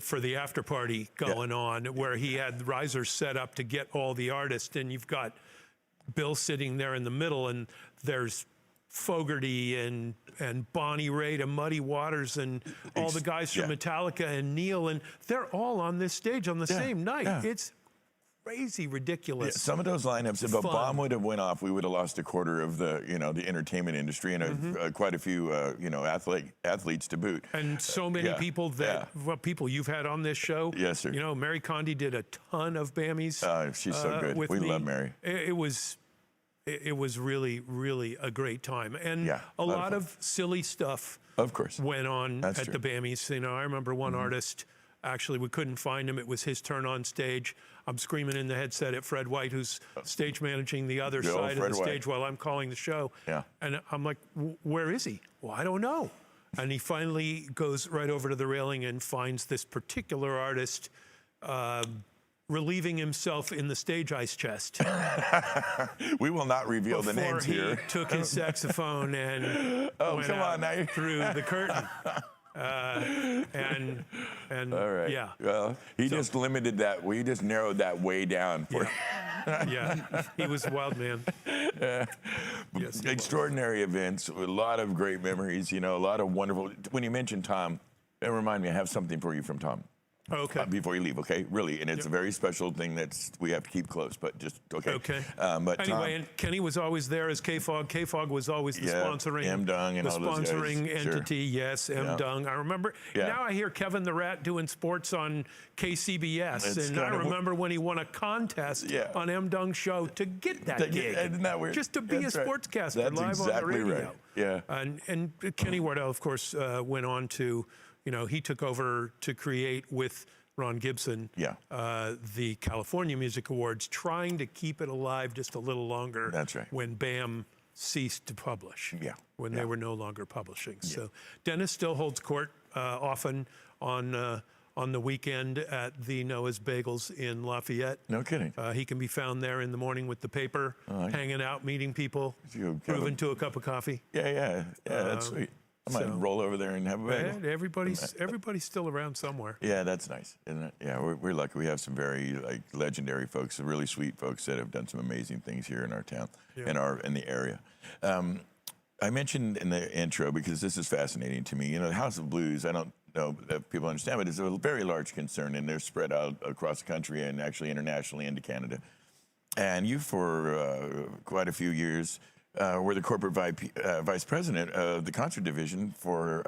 for the after party going on, where he had risers set up to get all the artists, and you've got Bill sitting there in the middle, and there's Fogerty and Bonnie Raitt and Muddy Waters and all the guys from Metallica and Neil, and they're all on this stage on the same night. Yeah. It's crazy, ridiculous. Yeah, some of those lineups, if a bomb would have went off, we would have lost a quarter of the entertainment industry and quite a few athletes to boot. And so many people people you've had on this show. Yes, sir. Mary Condi did a ton of BAMIs. She's so good. We love Mary. It was really, really a great time, and a lot of silly stuff. Of course, went on at the BAMIs. I remember one artist. Actually, we couldn't find him. It was his turn on stage. I'm screaming in the headset at Fred White, who's stage managing the other side of the stage while I'm calling the show. Yeah. And I'm like, where is he? Well, I don't know. And he finally goes right over to the railing and finds this particular artist relieving himself in the stage ice chest. We will not reveal the names here. Before he took his saxophone and went out through the curtain. And all right. Yeah. Well, he just limited that. We just narrowed that way down. He was a wild man. Yes, extraordinary events, a lot of great memories. A lot of wonderful. When you mentioned Tom, remind me, I have something for you from Tom. Okay. Before you leave, okay? Really, and it's a very special thing we have to keep close, but just, okay. Okay. But anyway, and Kenny was always there as K-Fog. K-Fog was always the sponsoring. M-Dung and all those guys. The sponsoring entity, yes, M-Dung. I remember, now I hear Kevin the Rat doing sports on KCBS, and I remember when he won a contest on M-Dung's show to get that gig. Isn't that weird? Just to be a sportscaster live on the radio. Right. Yeah. And Kenny Wardell, of course, went on to, he took over to create with Ron Gibson the California Music Awards, trying to keep it alive just a little longer. That's right. When BAM ceased to publish. Yeah. When they were no longer publishing. So Dennis still holds court often on on the weekend at the Noah's Bagels in Lafayette. No kidding. He can be found there in the morning with the paper, hanging out, meeting people, moving to a cup of coffee. Yeah, that's sweet. I might roll over there and have a bagel. And everybody's still around somewhere. Yeah, that's nice, isn't it? Yeah, we're lucky. We have some very legendary folks, really sweet folks that have done some amazing things here in our town, in the area. I mentioned in the intro, because this is fascinating to me. The House of Blues, I don't know if people understand, but it's a very large concern, and they're spread out across the country and actually internationally into Canada. And you, for quite a few years, were the corporate vice president of the concert division for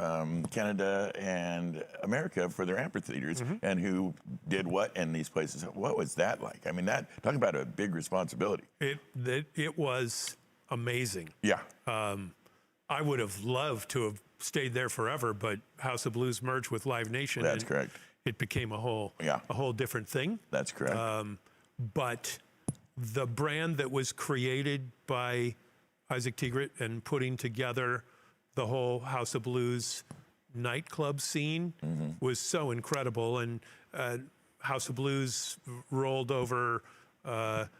Canada and America for their amphitheaters, and who did what in these places. What was that like? I mean, talk about a big responsibility. It was amazing. Yeah. I would have loved to have stayed there forever, but House of Blues merged with Live Nation. That's correct. It became a whole different thing. That's correct. But the brand that was created by Isaac Tigret and putting together the whole House of Blues nightclub scene was so incredible. And House of Blues rolled over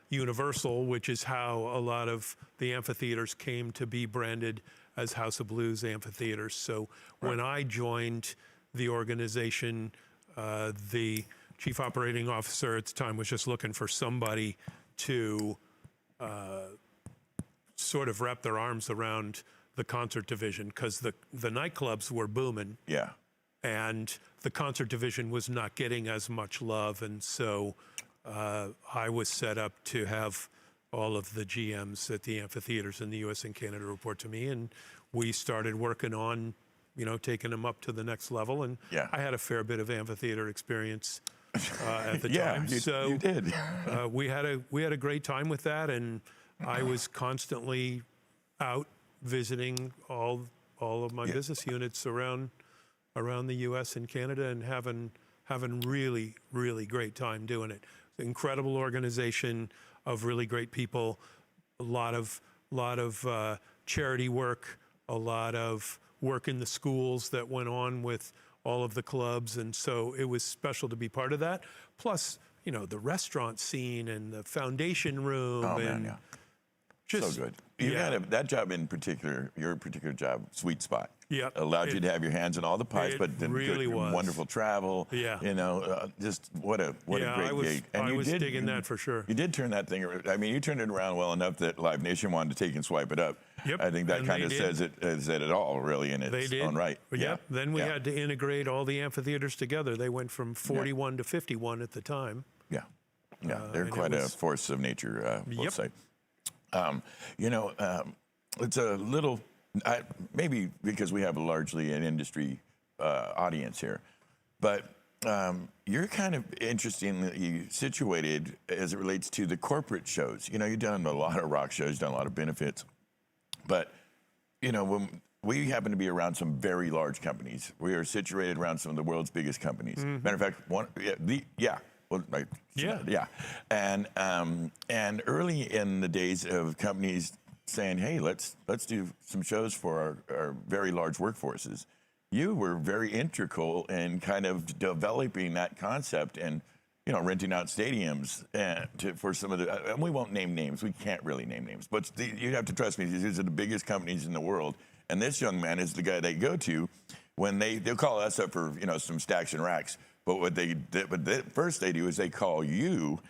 Universal, which is how a lot of the amphitheaters came to be branded as House of Blues amphitheaters. So when I joined the organization, the chief operating officer at the time was just looking for somebody to sort of wrap their arms around the concert division, because the nightclubs were booming. Yeah. And the concert division was not getting as much love. And so I was set up to have all of the GMs at the amphitheaters in the U.S. and Canada report to me. And we started working on, taking them up to the next level. And I had a fair bit of amphitheater experience at the time. So you did. we had a great time with that. And I was constantly out visiting all of my business units around the U.S. and Canada, and having really, really great time doing it. Incredible organization of really great people, a lot of charity work, a lot of work in the schools that went on with all of the clubs, and so it was special to be part of that. Plus, the restaurant scene and the foundation room. Oh, man, yeah. Just, so good. You had that job in particular, your particular job, sweet spot. Yeah. Allowed you to have your hands in all the pies, but then really was. Wonderful travel. Yeah. Just what a great gig. And I was digging that for sure. You did turn that thing around. I mean, you turned it around well enough that Live Nation wanted to take and swipe it up. Yep. I think that kind of says it all, really, in its own right. Yep. Then we had to integrate all the amphitheaters together. They went from 41 to 51 at the time. Yeah. Yeah. They're quite a force of nature, we'll say. It's a little, maybe because we have largely an industry audience here, but you're kind of interestingly situated as it relates to the corporate shows. You've done a lot of rock shows, you've done a lot of benefits, but, when we happen to be around some very large companies. We are situated around some of the world's biggest companies. Matter of fact, and early in the days of companies saying, "Hey, let's do some shows for our very large workforces," you were very integral in kind of developing that concept and renting out stadiums for some of the. And we won't name names. We can't really name names, but you have to trust me. These are the biggest companies in the world, and this young man is the guy they go to when they'll call us up for some stacks and racks. But first they do is they call you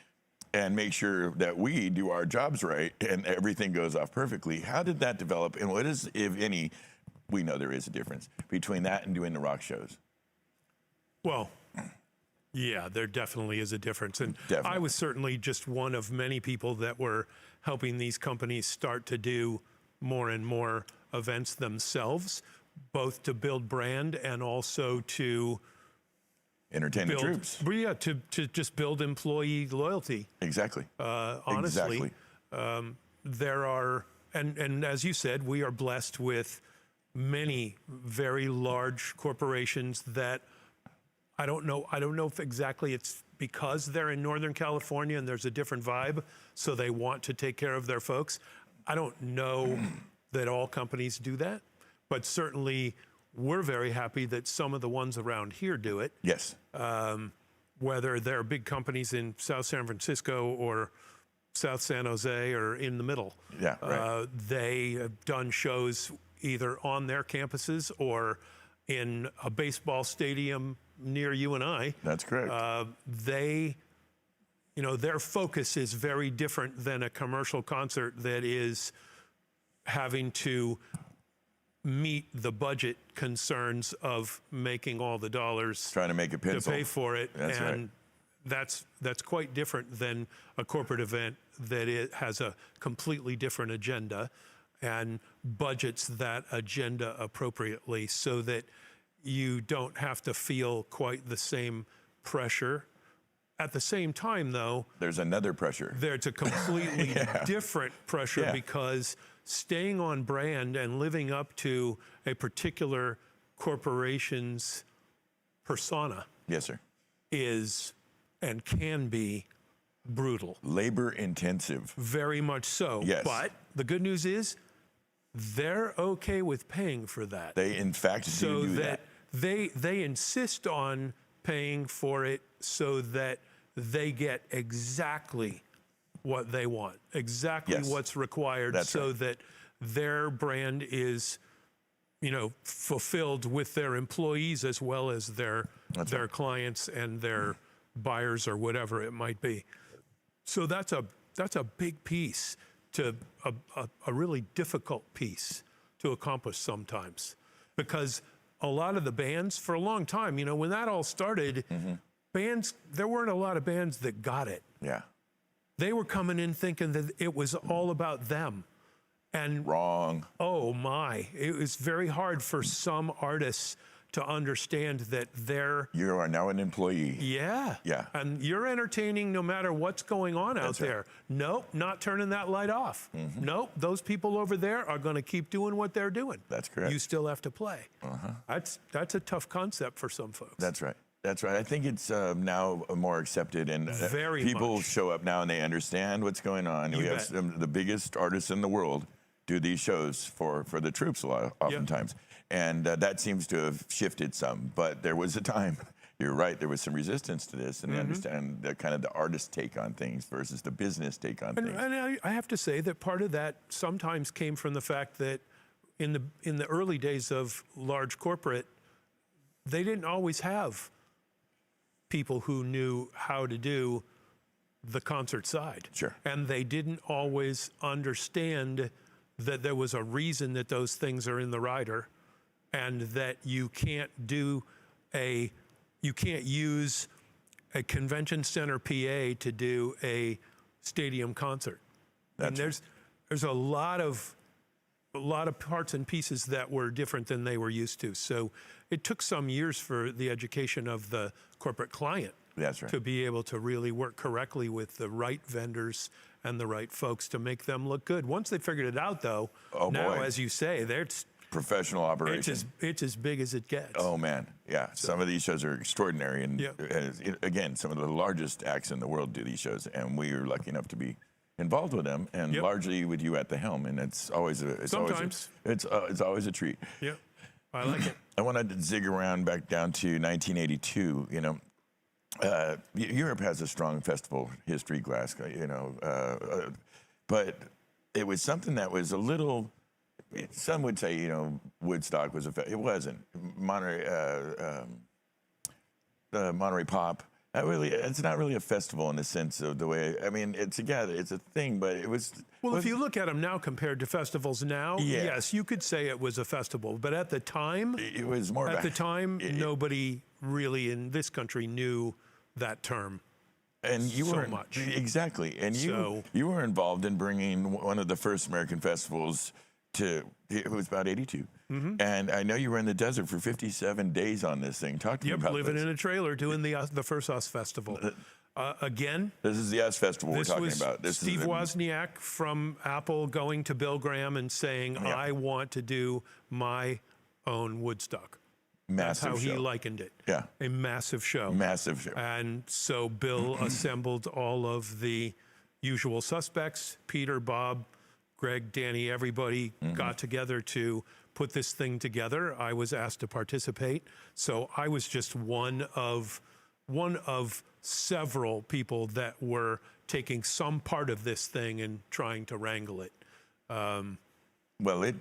and make sure that we do our jobs right and everything goes off perfectly. How did that develop? And what is, if any, we know there is a difference between that and doing the rock shows? Well, yeah, there definitely is a difference. And Definitely. I was certainly just one of many people that were helping these companies start to do more and more events themselves, both to build brand and also to entertain the troops. Yeah, to just build employee loyalty. Exactly. Honestly, there are, and as you said, we are blessed with many very large corporations that I don't know if exactly it's because they're in Northern California and there's a different vibe, so they want to take care of their folks. I don't know that all companies do that, but certainly we're very happy that some of the ones around here do it, Yes. whether they're big companies in South San Francisco or South San Jose or in the middle. Yeah, right. They have done shows either on their campuses or in a baseball stadium near you and I. That's correct. Their focus is very different than a commercial concert that is having to meet the budget concerns of making all the dollars Trying to make a to pencil. pay for it. That's and that's quite different than a corporate event that it has a completely different agenda and budgets that agenda appropriately so that you don't have to feel quite the same pressure. At the same time, though, There's another pressure. there's a completely different pressure Yeah. because staying on brand and living up to a particular corporation's persona Yes, sir. is and can be brutal, Labor intensive. very much so. Yes. But the good news is they're okay with paying for that. They, in fact, so do that they insist on paying for it so that they get exactly what they want, exactly Yes. what's required, That's so right. that their brand is, fulfilled with their employees as well as their clients and their buyers or whatever it might be. So that's a big piece to a really difficult piece to accomplish sometimes, because a lot of the bands for a long time, when that all started, bands, there weren't a lot of bands that got it. Yeah. They were coming in thinking that it was all about them. And Wrong. oh my, it was very hard for some artists to understand that they're, You are now an employee. yeah. And you're entertaining no matter what's going on out That's right. there. Nope, not turning that light off. Nope, those people over there are going to keep doing what they're doing. That's correct. You still have to play. That's a tough concept for some folks. That's right. That's right. I think it's now more accepted, and Very people much. show up now and they understand what's going on. You We have bet. some of the biggest artists in the world do these shows for the troops a lot, oftentimes, and that seems to have shifted some. But there was a time. You're right. There was some resistance to this, and they understand the kind of the artist take on things versus the business take on things. And I have to say that part of that sometimes came from the fact that in the early days of large corporate, they didn't always have people who knew how to do the concert side. Sure. And they didn't always understand that there was a reason that those things are in the rider, and that you can't use a convention center PA to do a stadium concert. And there's a lot of parts and pieces that were different than they were used to. So it took some years for the education of the corporate client That's right. to be able to really work correctly with the right vendors and the right folks to make them look good. Once they figured it out, though, Oh, now, boy. as you say, it's Professional operation. as big as it gets. Oh man, yeah. Some of these shows are extraordinary, and Yeah. Again, some of the largest acts in the world do these shows, and we are lucky enough to be involved with them, and Yep. largely with you at the helm, and it's always a Sometimes. it's always a treat. Yeah, I like it. I wanted to zig around back down to 1982. Europe has a strong festival history, Glasgow. But it was something that was a little. Some would say, Woodstock was it wasn't. Monterey Pop. It's not really a festival in the sense of the way. I mean, it's a thing, but it was. Well, if you look at them now compared to festivals now, Yeah. yes, you could say it was a festival. But at the time, It was more. at the time, nobody really in this country knew that term. And you so were much. Exactly, and So- you were involved in bringing one of the first American festivals to. It was about 82, and I know you were in the desert for 57 days on this thing. Talk to me Yep, about living this. in a trailer doing the first Us Festival. Again, This is the S Festival we're this talking was about. This Steve is Wozniak from Apple going to Bill Graham and saying, Yeah. I want to do my own Woodstock. That's massive how show. he likened it. Yeah. A massive show. Massive show. And so Bill assembled all of the usual suspects, Peter, Bob, Greg, Danny, everybody got together to put this thing together. I was asked to participate, so I was just one of several people that were taking some part of this thing and trying to wrangle it. Well,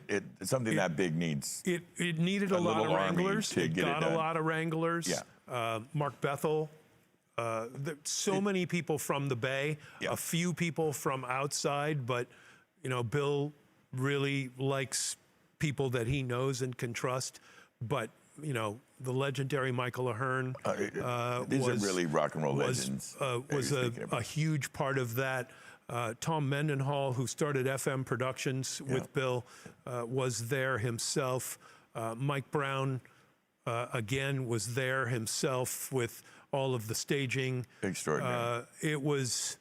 something that big needs. It needed a lot of little army wranglers. to It get it got a done. lot of wranglers. Yeah. Mark Bethel. So many people from the Bay, Yeah. a few people from outside, but Bill really likes people that he knows and can trust. But the legendary Michael Ahern These are really rock and roll legends. was a huge part of that. Tom Mendenhall, who started FM Productions with Bill, was there himself. Mike Brown, again, was there himself with all of the staging. Extraordinary. It was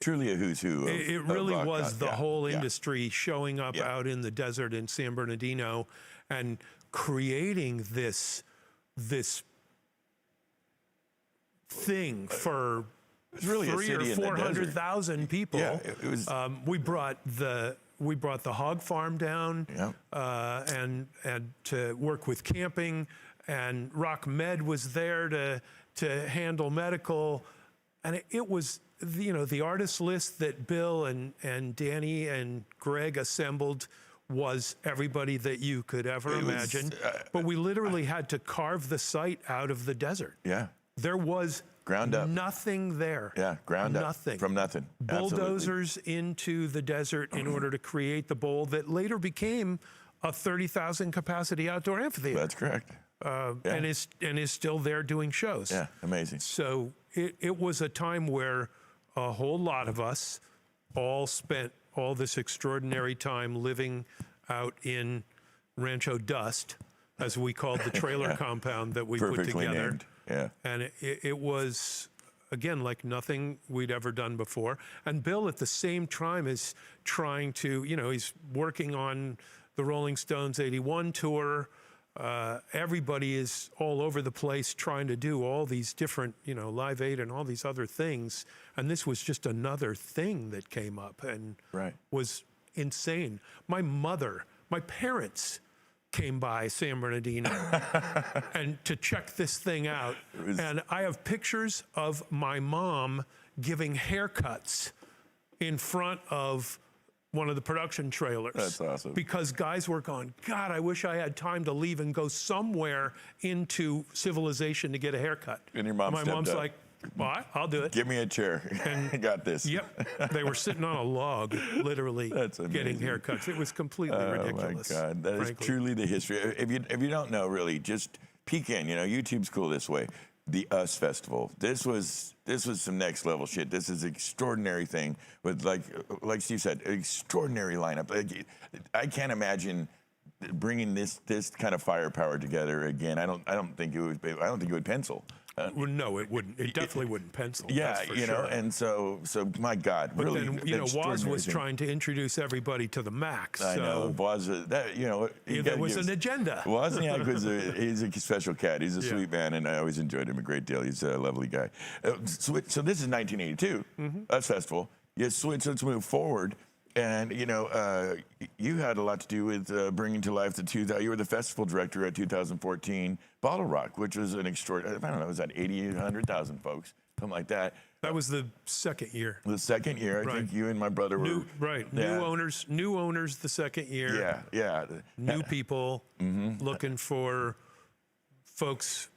Truly a who's who. it of really rock. was the whole Yeah. industry showing up out in the desert in San Bernardino and creating this thing for It's really a 300 city or in the 400,000 people. Yeah, it was. We brought the hog farm down and to work with camping, and Rock Med was there to handle medical, and it was the artist list that Bill and Danny and Greg assembled was everybody that you could ever imagine. But we literally had to carve the site out of the desert. Yeah. There was Ground up. nothing there. Yeah, ground up. Nothing. From nothing. Absolutely. Bulldozers into the desert in order to create the bowl that later became a 30,000 capacity outdoor amphitheater. That's correct. And is still there doing shows. Yeah, amazing. So it was a time where a whole lot of us all spent all this extraordinary time living out in Rancho Dust, as we called the trailer compound that we put Perfectly together. named. Yeah. And it was, again, like nothing we'd ever done before. And Bill, at the same time, is trying to, he's working on the Rolling Stones 81 tour. Everybody is all over the place trying to do all these different, Live Aid and all these other things. And this was just another thing that came up and was insane. My parents came by San Bernardino and to check this thing out. And I have pictures of my mom giving haircuts in front of one of the production trailers. That's awesome. Because guys were going, God, I wish I had time to leave and go somewhere into civilization to get a haircut. And your mom My stepped mom's up. like, well, I'll do it. Give me a chair. I got this. Yep. They were sitting on a log, literally That's getting amazing. haircuts. It was completely ridiculous. Oh my God, that is frankly. truly the history. If you don't know, really, just peek in. YouTube's cool this way. The US Festival. This was some next level shit. This is an extraordinary thing with like Steve said, an extraordinary lineup. I can't imagine bringing this kind of firepower together again. I don't think it would pencil. Well, no, it wouldn't. It definitely wouldn't pencil. Yeah, that's for you know, sure. and so my God, But really. then, Woz extraordinary was thing. trying to introduce everybody to the Max. I know, So Woz, that there was an agenda. Wozniak he's a special cat. He's a sweet man, and I always enjoyed him a great deal. He's a lovely guy. So this is 1982, US Festival. Let's move forward. And, you had a lot to do with bringing to life you were the festival director at 2014 Bottle Rock, which was an extraordinary, I don't know, was that 80, 100,000 folks, something like that. That was the second year. The second year, I think you and my brother were. New owners the second year. Yeah. New people looking for folks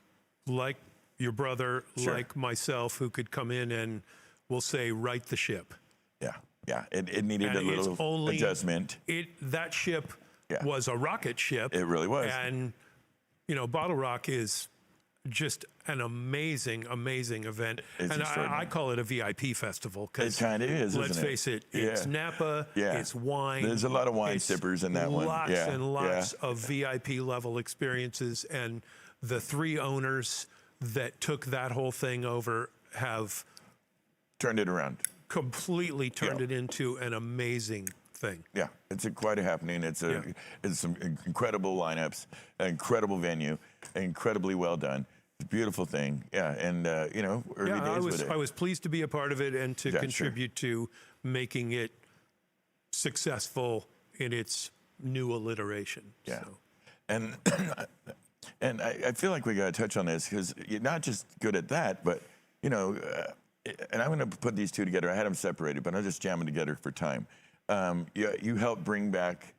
like your brother, like myself, who could come in and, we'll say, right the ship. Yeah. It needed And a little adjustment. That ship was a rocket ship. It really was. And, Bottle Rock is just an amazing, amazing event. It's and extraordinary. I call it a VIP festival. It kind of is, Let's isn't it? face it, it's Napa, it's wine. There's a lot of wine it's sippers in that one. Lots and lots of VIP level experiences. And the three owners that took that whole thing over have turned it around. Completely turned it into an amazing thing. Yeah, it's quite a happening. It's some incredible lineups, an incredible venue, incredibly well done. It's a beautiful thing. Yeah, and early days with it. I was pleased to be a part of it and to contribute to making it successful in its new alliteration. Yeah. So. And and I feel like we got to touch on this because you're not just good at that, but you know, and I'm going to put these two together. I had them separated, but I'll just jam them together for time. You helped bring back,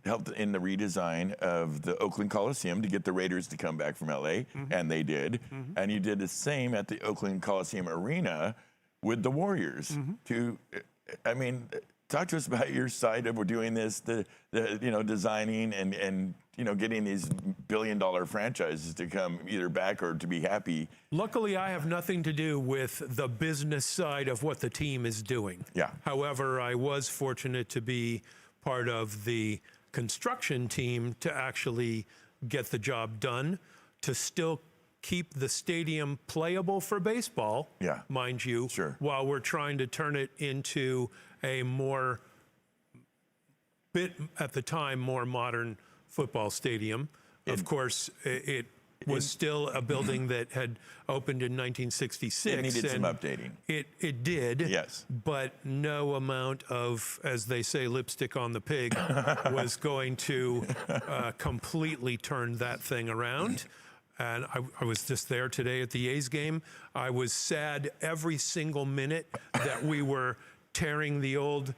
helped in the redesign of the Oakland Coliseum to get the Raiders to come back from LA, and they did. And you did the same at the Oakland Coliseum Arena with the Warriors. I mean, talk to us about your side of doing this, the designing and getting these billion-dollar franchises to come either back or to be happy. Luckily, I have nothing to do with the business side of what the team is doing. Yeah. However, I was fortunate to be part of the construction team to actually get the job done, to still keep the stadium playable for baseball, mind you, while we're trying to turn it into a at the time, more modern football stadium. Of course, it was still a building that had opened in 1966. It needed some updating. It did. Yes. But no amount of, as they say, lipstick on the pig was going to completely turn that thing around. And I was just there today at the A's game. I was sad every single minute that we were tearing the old,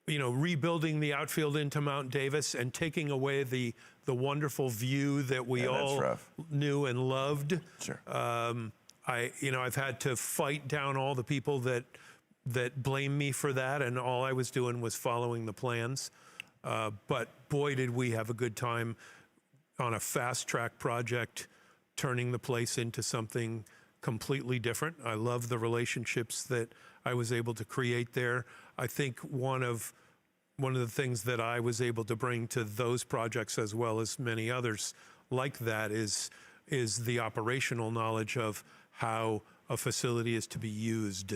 rebuilding the outfield into Mount Davis and taking away the wonderful view that we all knew and loved. Sure. I've had to fight down all the people that blame me for that, and all I was doing was following the plans. But boy, did we have a good time on a fast track project, turning the place into something completely different. I love the relationships that I was able to create there. I think one of the things that I was able to bring to those projects, as well as many others like that, is the operational knowledge of how a facility is to be used.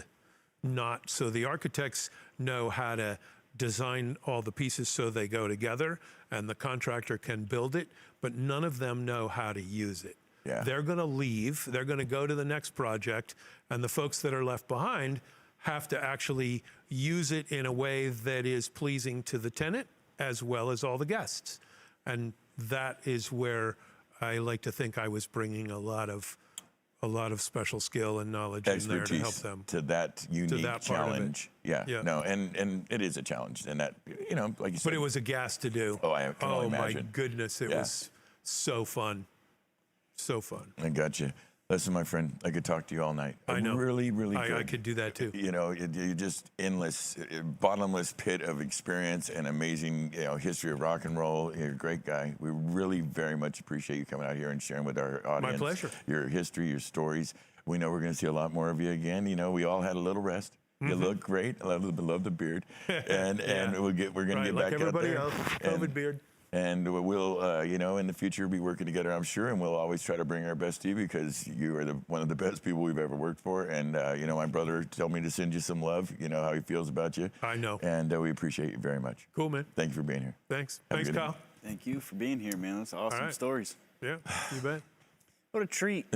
So the architects know how to design all the pieces so they go together and the contractor can build it, but none of them know how to use it. Yeah. They're going to leave, they're going to go to the next project, and the folks that are left behind have to actually use it in a way that is pleasing to the tenant as well as all the guests. And that is where I like to think I was bringing a lot of special skill and knowledge in there to help them. To that unique challenge. Yeah. No, and it is a challenge. And that, like you said. But it was a gas to do. Oh, I can only imagine. My goodness, it was so fun. So fun. I got you. Listen, my friend, I could talk to you all night. I know. Really, really good. I could do that too. You're just endless, bottomless pit of experience and amazing, history of rock and roll. You're a great guy. We really very much appreciate you coming out here and sharing with our audience. My pleasure. Your history, your stories. We know we're going to see a lot more of you again. We all had a little rest. You look great. I love the beard. And we're going to get back out there. Like everybody else, COVID beard. And we'll, in the future be working together, I'm sure, and we'll always try to bring our best to you because you are one of the best people we've ever worked for. And, my brother told me to send you some love, how he feels about you. I know. And we appreciate you very much. Cool, man. Thank you for being here. Thanks. Have a Thanks, good Kyle. evening. Thank you for being here, man. That's awesome stories. Yeah, you bet. What a treat.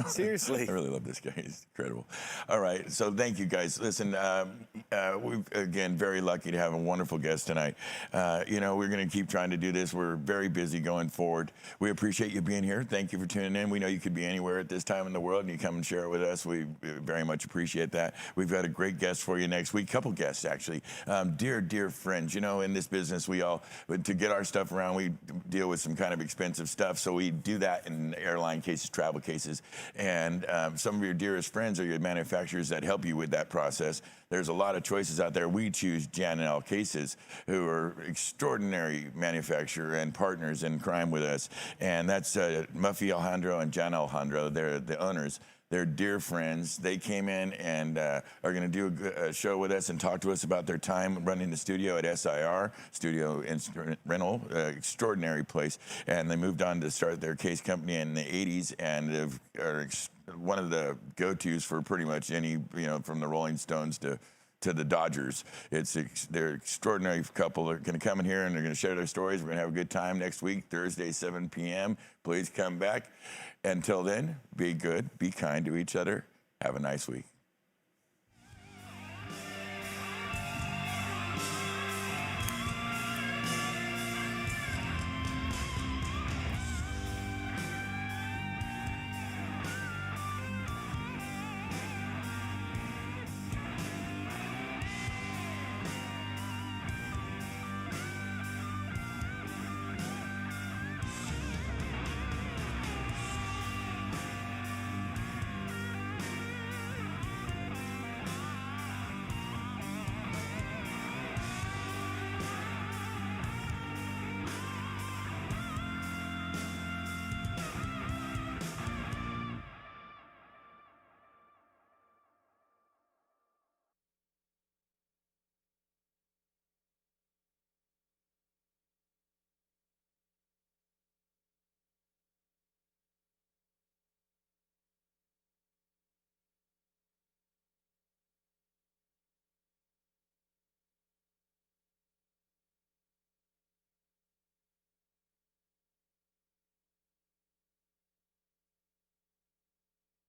Seriously. I really love this guy. He's incredible. All right. So thank you, guys. Listen, we're, again, very lucky to have a wonderful guest tonight. We're going to keep trying to do this. We're very busy going forward. We appreciate you being here. Thank you for tuning in. We know you could be anywhere at this time in the world, and you come and share it with us. We very much appreciate that. We've got a great guest for you next week. Couple guests, actually. Dear friends, in this business, to get our stuff around, we deal with some kind of expensive stuff. So we do that in airline cases, travel cases, and some of your dearest friends are your manufacturers that help you with that process. There's a lot of choices out there. We choose Jan and Al Cases, who are extraordinary manufacturer and partners in crime with us, and that's Muffy Alejandro and Jan Alejandro. They're the owners. They're dear friends. They came in and are going to do a show with us and talk to us about their time running the studio at SIR, Studio Instrument Rental, extraordinary place. And they moved on to start their case company in the 80s and are one of the go-tos for pretty much any, from the Rolling Stones to the Dodgers. They're an extraordinary couple. They're going to come in here and they're going to share their stories. We're going to have a good time next week, Thursday, 7 p.m. Please come back. Until then, be good, be kind to each other. Have a nice week.